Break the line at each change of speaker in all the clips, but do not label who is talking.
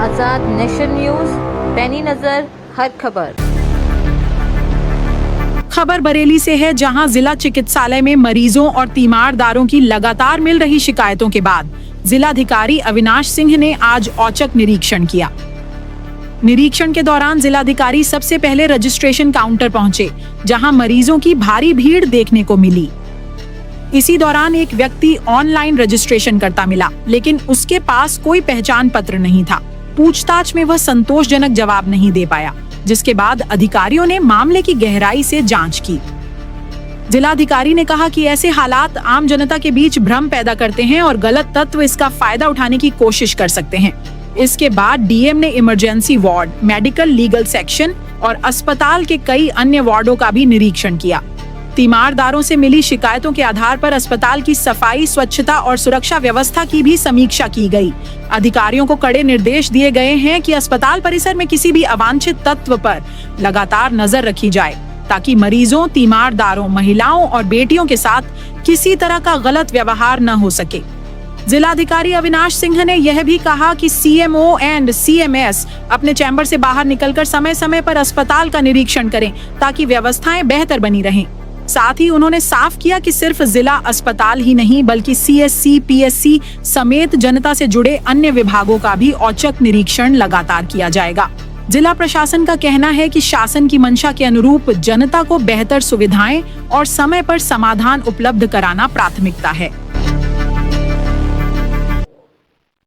आजाद nation news, पैनी नजर हर खबर।
खबर बरेली से है, जहां जिला चिकित्सालय में मरीजों और तीमारदारों की लगातार मिल रही शिकायतों के बाद जिलाधिकारी अविनाश सिंह ने आज औचक निरीक्षण किया। निरीक्षण के दौरान जिलाधिकारी सबसे पहले रजिस्ट्रेशन काउंटर पहुंचे, जहां मरीजों की भारी भीड़ देखने को मिली। इसी दौरान एक व्यक्ति ऑनलाइन रजिस्ट्रेशन करता मिला, लेकिन उसके पास कोई पहचान पत्र नहीं था। पूछताछ में वह संतोषजनक जवाब नहीं दे पाया, जिसके बाद अधिकारियों ने मामले की गहराई से जांच की। जिलाधिकारी ने कहा कि ऐसे हालात आम जनता के बीच भ्रम पैदा करते हैं और गलत तत्व इसका फायदा उठाने की कोशिश कर सकते हैं। इसके बाद डीएम ने emergency ward, medical legal section और अस्पताल के कई अन्य वार्डों का भी निरीक्षण किया। तीमारदारों से मिली शिकायतों के आधार पर अस्पताल की सफाई, स्वच्छता और सुरक्षा व्यवस्था की भी समीक्षा की गई। अधिकारियों को कड़े निर्देश दिए गए हैं कि अस्पताल परिसर में किसी भी अवांछित तत्व पर लगातार नजर रखी जाए, ताकि मरीजों, तीमारदारों, महिलाओं और बेटियों के साथ किसी तरह का गलत व्यवहार न हो सके। जिलाधिकारी अविनाश सिंह ने यह भी कहा कि सीएमओ एंड सीएमएस अपने चैम्बर से बाहर निकलकर समय समय पर अस्पताल का निरीक्षण करें, ताकि व्यवस्थाएं बेहतर बनी रहें। साथ ही उन्होंने साफ किया कि सिर्फ जिला अस्पताल ही नहीं, बल्कि सीएससी, पीएससी समेत जनता से जुड़े अन्य विभागों का भी औचक निरीक्षण लगातार किया जाएगा। जिला प्रशासन का कहना है कि शासन की मंशा के अनुरूप जनता को बेहतर सुविधाएं और समय पर समाधान उपलब्ध कराना प्राथमिकता है।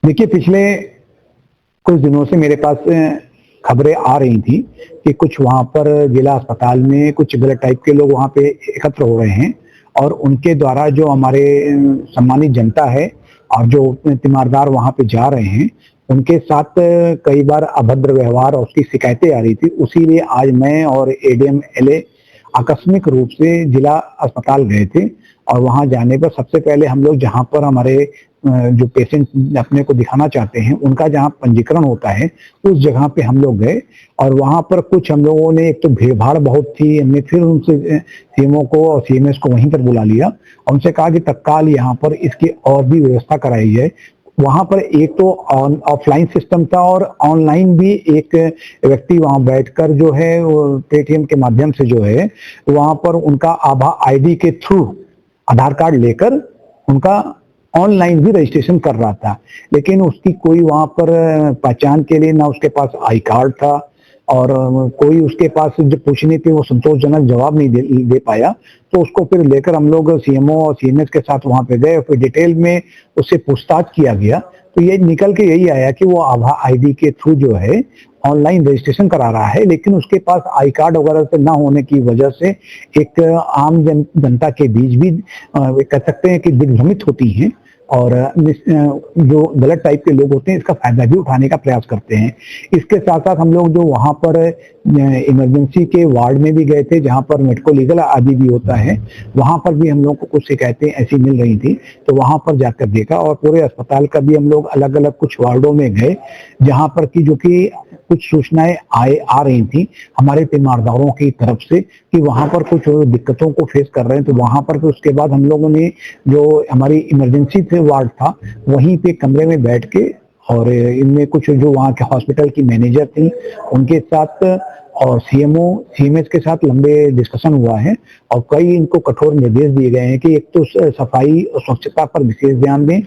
देखिए, पिछले कुछ दिनों से मेरे पास खबरें आ रही थी कि कुछ वहां पर जिला अस्पताल में कुछ गलत टाइप के लोग वहां पे एकत्र हो रहे हैं और उनके द्वारा जो हमारे सम्मानित जनता है और जो तीमारदार वहां पे जा रहे हैं, उनके साथ कई बार अभद्र व्यवहार और उसकी शिकायतें आ रही थी। उसीलिए आज मैं और एडीएम एलए आकस्मिक रूप से जिला अस्पताल गए थे और वहां जाने पर सबसे पहले हम लोग जहां पर हमारे जो पेशेंट अपने को दिखाना चाहते हैं उनका जहां पंजीकरण होता है उस जगह पे हम लोग गए और वहां पर कुछ हम लोगों ने, एक तो भीड़ भाड़ बहुत थी, हमने फिर उनसे सीएमओ को और सीएमएस को वहीं पर बुला लिया और उनसे कहा कि तत्काल यहाँ पर इसकी और भी व्यवस्था कराई जाए। वहां पर एक तो ऑफलाइन सिस्टम था और ऑनलाइन भी एक व्यक्ति वहां बैठकर जो है पेटीएम के माध्यम से जो है वहां पर उनका आभा आईडी के थ्रू आधार कार्ड लेकर उनका ऑनलाइन भी रजिस्ट्रेशन कर रहा था, लेकिन उसकी कोई वहां पर पहचान के लिए ना उसके पास आई कार्ड था और कोई उसके पास जो पूछने पे वो संतोषजनक जवाब नहीं दे पाया। तो उसको फिर लेकर हम लोग सीएमओ और सीएमएस के साथ वहां पे गए और फिर डिटेल में उससे पूछताछ किया गया। तो ये निकल के यही आया कि वो आभा आईडी के थ्रू जो है ऑनलाइन रजिस्ट्रेशन करा रहा है, लेकिन उसके पास आई कार्ड वगैरह से ना होने की वजह से एक आम जनता के बीच भी कह सकते हैं कि दिग्भ्रमित होती हैं और जो गलत टाइप के लोग होते हैं इसका फायदा भी उठाने का प्रयास करते हैं। इसके साथ साथ हम लोग जो वहां पर इमरजेंसी के वार्ड में भी गए थे, जहां पर मेडिको लीगल आदि भी होता है, वहां पर भी हम लोग को कुछ शिकायतें ऐसी मिल रही थी। तो वहां पर जाकर देखा और पूरे अस्पताल का भी हम लोग अलग अलग कुछ वार्डों में गए, जहां पर की जो कि कुछ सूचनाएं आ रही थी हमारे तीमारदारों की तरफ से कि वहां पर कुछ दिक्कतों को फेस कर रहे हैं। तो वहां पर फिर उसके बाद हम लोगों ने जो हमारी इमरजेंसी वार्ड था वहीं पे कमरे में बैठ के और इनमें कुछ जो वहाँ के हॉस्पिटल की मैनेजर थी उनके साथ और सीएमओ सीएमएस के साथ लंबे डिस्कशन हुआ है और कई इनको कठोर निर्देश दिए गए हैं कि एक तो सफाई और स्वच्छता पर विशेष ध्यान दें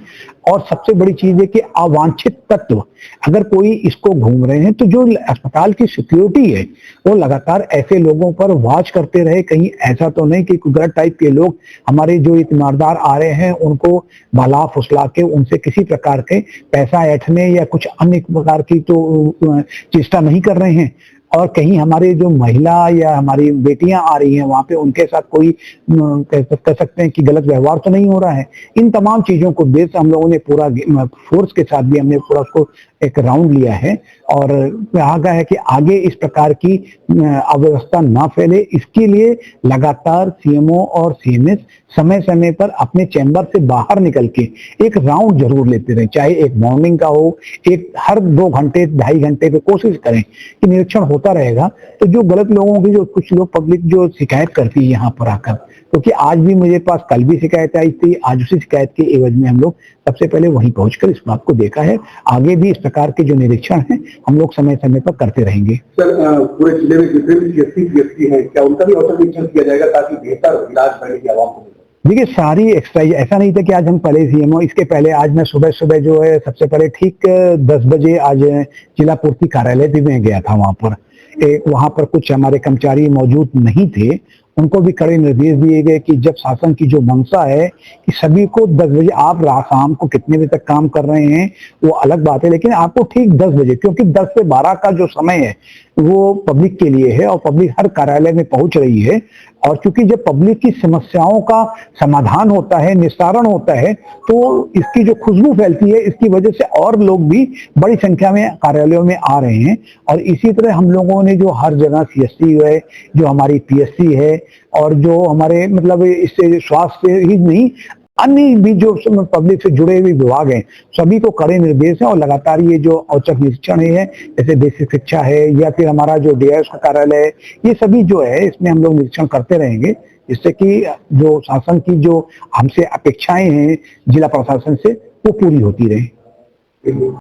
और सबसे बड़ी चीज है कि अवांछित तत्व अगर कोई इसको घूम रहे हैं तो जो अस्पताल की सिक्योरिटी है वो लगातार ऐसे लोगों पर वॉच करते रहे, कहीं ऐसा तो नहीं कि गलत टाइप के लोग हमारे जो तीमारदार आ रहे हैं उनको भला फुसला के उनसे किसी प्रकार के पैसा ऐंठने या कुछ अन्य प्रकार की तो चेष्टा नहीं कर रहे हैं। और कहीं हमारे जो महिला या हमारी बेटियां आ रही हैं वहां पे उनके साथ कोई कह सकते हैं कि गलत व्यवहार तो नहीं हो रहा है। इन तमाम चीजों को देख हम लोगों ने पूरा फोर्स के साथ भी हमने पूरा उसको एक राउंड लिया है और कहा गया है कि आगे इस प्रकार की अव्यवस्था ना फैले, इसके लिए लगातार सीएमओ और सीएमएस समय समय पर अपने चैम्बर से बाहर निकल के एक राउंड जरूर लेते रहे, चाहे एक मॉर्निंग का हो, एक हर 2 घंटे 2.5 घंटे पे कोशिश करें कि निरीक्षण होता रहेगा। तो जो गलत लोगों की जो कुछ लोग पब्लिक जो शिकायत करती है यहाँ पर आकर क्योंकि आज भी मुझे पास कल भी शिकायत आई थी, आज उसी शिकायत के एवज में हम लोग सबसे पहले वहीं पहुंचकर इस बात को देखा है। आगे भी इस प्रकार के जो निरीक्षण हैं हम लोग समय समय पर करते रहेंगे।
सर, पूरे जिले में जितने भी CSP हैं, क्या उनका भी औचक निरीक्षण किया जाएगा ताकि बेहतर इलाज करने की आवाम को?
देखिए, सारी एक्सरसाइज ऐसा नहीं था कि आज हम पहले CMO, इसके पहले आज मैं सुबह सुबह जो है सबसे पहले ठीक 10 बजे आज जिला पूर्ति कार्यालय भी मैं गया था। वहां पर कुछ हमारे कर्मचारी मौजूद नहीं थे, उनको भी कड़े निर्देश दिए गए कि जब शासन की जो मंशा है कि सभी को 10 बजे, आप शाम को कितने बजे तक काम कर रहे हैं वो अलग बात है, लेकिन आपको ठीक 10 बजे, क्योंकि 10 से 12 का जो समय है वो पब्लिक के लिए है और पब्लिक हर कार्यालय में पहुंच रही है। और क्योंकि जब पब्लिक की समस्याओं का समाधान होता है, निस्तारण होता है, तो इसकी जो खुशबू फैलती है, इसकी वजह से और लोग भी बड़ी संख्या में कार्यालयों में आ रहे हैं। और इसी तरह हम लोगों ने जो हर जगह CSC है, जो हमारी PSC है और जो हमारे मतलब इससे स्वास्थ्य ही नहीं, अन्य भी जो पब्लिक से जुड़े हुए विभाग हैं, सभी को कड़े निर्देश हैं और लगातार ये जो औचक निरीक्षण है, जैसे बेसिक शिक्षा है या फिर हमारा जो DIS का कार्यालय है, ये सभी जो है इसमें हम लोग निरीक्षण करते रहेंगे, जिससे कि जो शासन की जो हमसे अपेक्षाएं हैं जिला प्रशासन से वो पूरी होती रहे।